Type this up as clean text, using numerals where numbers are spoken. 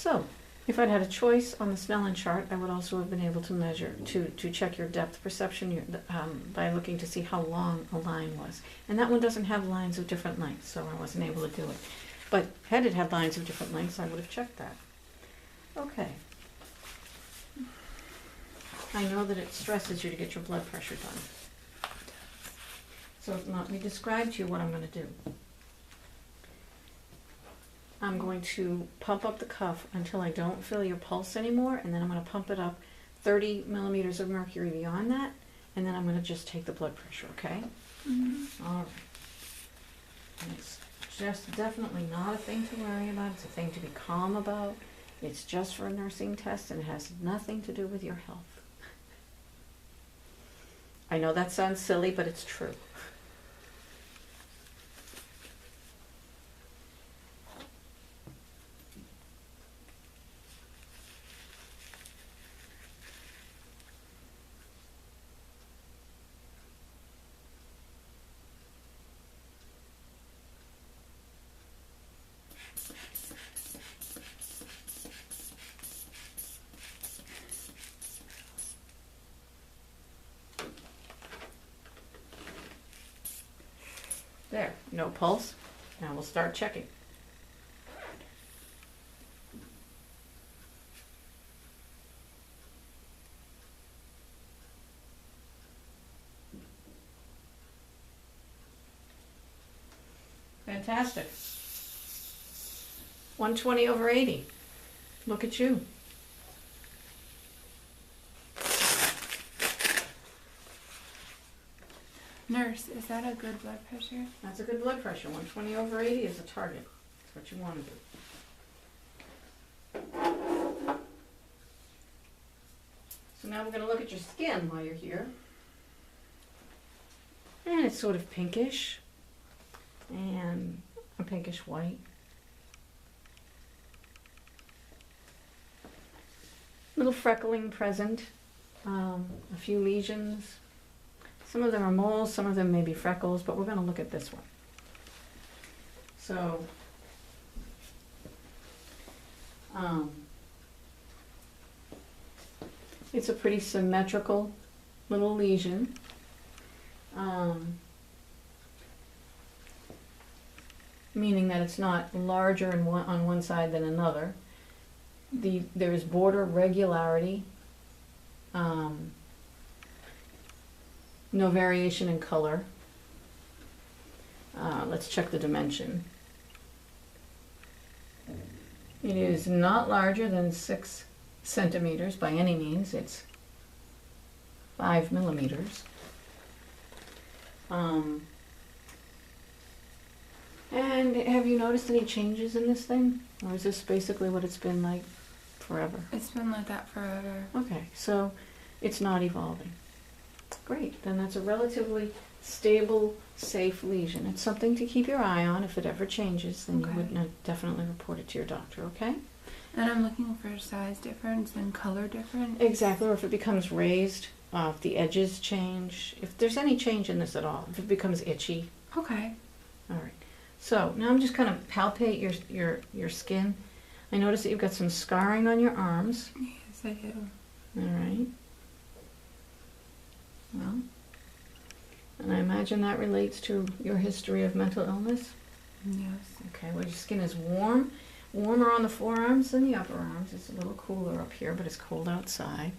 So, if I'd had a choice on the Snellen chart, I would also have been able to measure, to check your depth perception by looking to see how long a line was. And that one doesn't have lines of different lengths, so I wasn't able to do it. But had it had lines of different lengths, I would have checked that. Okay. I know that it stresses you to get your blood pressure done. So let me describe to you what I'm going to do. I'm going to pump up the cuff until I don't feel your pulse anymore, and then I'm going to pump it up 30 millimeters of mercury beyond that, and then I'm going to just take the blood pressure, okay? Mm-hmm. All right. And it's just definitely not a thing to worry about. It's a thing to be calm about. It's just for a nursing test, and it has nothing to do with your health. I know that sounds silly, but it's true. There, no pulse. Now we'll start checking. Fantastic. 120/80. Look at you. Nurse, is that a good blood pressure? That's a good blood pressure. 120/80 is a target. That's what you want to do. So now we're going to look at your skin while you're here. And it's sort of pinkish and a pinkish white. Little freckling present, a few lesions. Some of them are moles, some of them may be freckles, but we're going to look at this one. So, it's a pretty symmetrical little lesion. Meaning that it's not larger on one side than another. There is border regularity. No variation in color. Let's check the dimension. It is not larger than 6 centimeters by any means. It's 5 millimeters. And have you noticed any changes in this thing? Or is this basically what it's been like forever? It's been like that forever. Okay, so it's not evolving. Great, then that's a relatively stable, safe lesion. It's something to keep your eye on. If it ever changes, then you would definitely report it to your doctor, okay? And I'm looking for size difference and color difference? Exactly, or if it becomes raised, if the edges change, if there's any change in this at all, if it becomes itchy. Okay. All right, so now I'm just kind of palpate your skin. I notice that you've got some scarring on your arms. Yes, I do. All right. Well, and I imagine that relates to your history of mental illness? Yes. Okay, well, your skin is warmer on the forearms than the upper arms. It's a little cooler up here, but it's cold outside.